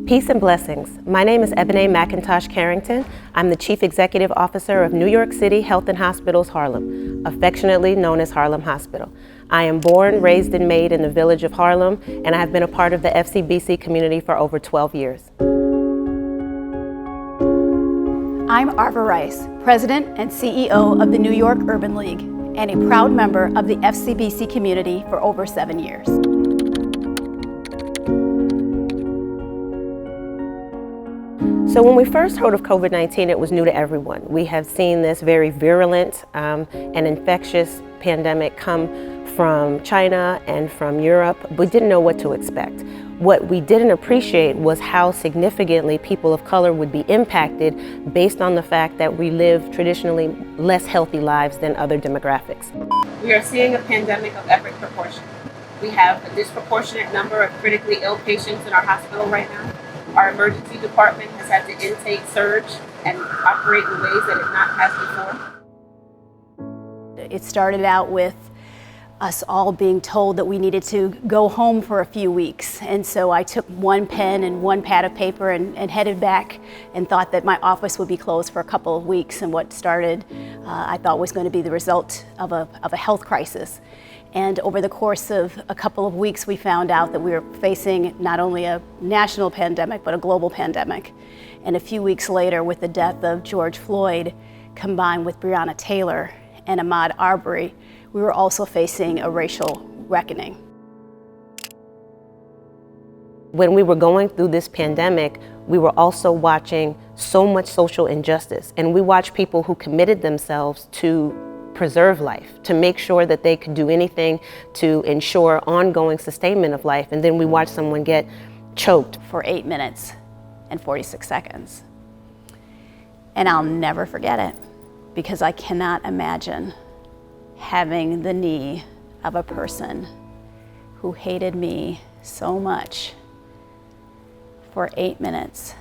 Peace and blessings. My name is Eboné Carrington. I'm the Chief Executive Officer of New York City Health and Hospitals Harlem, affectionately known as Harlem Hospital. I am born, raised, and made in the village of Harlem, and I have been a part of the FCBC community for over 12 years. I'm Arva Rice, President and CEO of the New York Urban League, and a proud member of the FCBC community for over 7 years. So when we first heard of COVID-19, it was new to everyone. We have seen this very virulent and infectious pandemic come from China and from Europe. We didn't know what to expect. What we didn't appreciate was how significantly people of color would be impacted based on the fact that we live traditionally less healthy lives than other demographics. We are seeing a pandemic of epic proportion. We have a disproportionate number of critically ill patients in our hospital right now. Our emergency department has had to intake surge and operate in ways that it not has before. It started out with us all being told that we needed to go home for a few weeks. And so I took one pen and one pad of paper and headed back and thought that my office would be closed for a couple of weeks. And what started, I thought was going to be the result of a health crisis. And over the course of a couple of weeks, we found out that we were facing not only a national pandemic, but a global pandemic. And a few weeks later, with the death of George Floyd, combined with Breonna Taylor and Ahmaud Arbery, we were also facing a racial reckoning. When we were going through this pandemic, we were also watching so much social injustice. And we watched people who committed themselves to preserve life, to make sure that they could do anything to ensure ongoing sustainment of life. And then we watched someone get choked. For 8 minutes and 46 seconds. And I'll never forget it, because I cannot imagine having the knee of a person who hated me so much for 8 minutes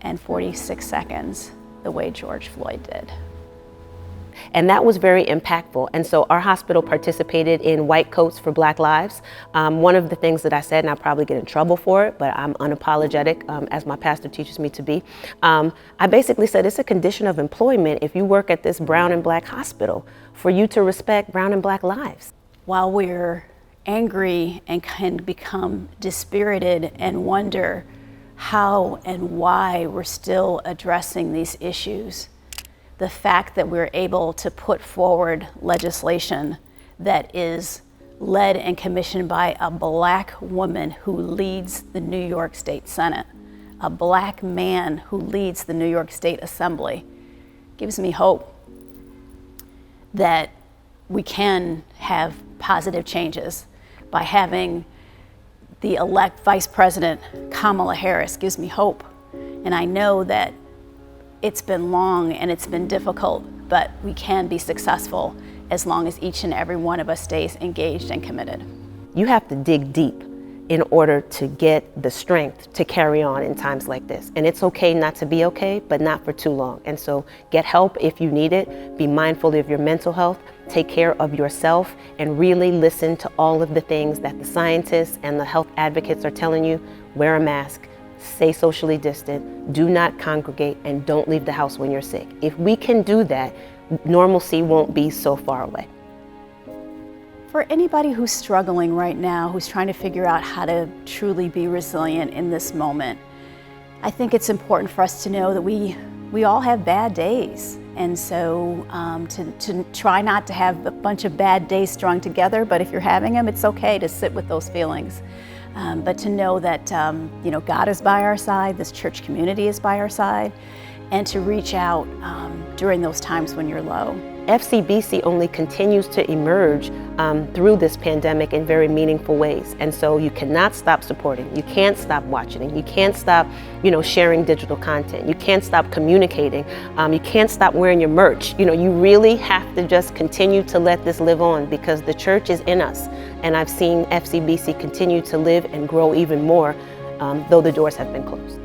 and 46 seconds the way George Floyd did. And that was very impactful. And so our hospital participated in White Coats for Black Lives. One of the things that I said, and I'll probably get in trouble for it, but I'm unapologetic, as my pastor teaches me to be. I basically said it's a condition of employment if you work at this brown and black hospital for you to respect brown and black lives. While we're angry and can become dispirited and wonder how and why we're still addressing these issues, the fact that we're able to put forward legislation that is led and commissioned by a black woman who leads the New York State Senate, a black man who leads the New York State Assembly, gives me hope that we can have positive changes. By having the elect Vice President Kamala Harris gives me hope. And I know that it's been long and it's been difficult, but we can be successful as long as each and every one of us stays engaged and committed. You have to dig deep in order to get the strength to carry on in times like this. And it's okay not to be okay, but not for too long. And so get help if you need it. Be mindful of your mental health. Take care of yourself and really listen to all of the things that the scientists and the health advocates are telling you. Wear a mask. Stay socially distant, do not congregate, and don't leave the house when you're sick. If we can do that, normalcy won't be so far away. For anybody who's struggling right now, who's trying to figure out how to truly be resilient in this moment, I think it's important for us to know that we all have bad days. And so to try not to have a bunch of bad days strung together, but if you're having them, it's okay to sit with those feelings. But to know that God is by our side, this church community is by our side, and to reach out during those times when you're low. FCBC only continues to emerge through this pandemic in very meaningful ways. And so you cannot stop supporting. You can't stop watching. You can't stop, sharing digital content. You can't stop communicating. You can't stop wearing your merch. You really have to just continue to let this live on, because the church is in us. And I've seen FCBC continue to live and grow even more, though the doors have been closed.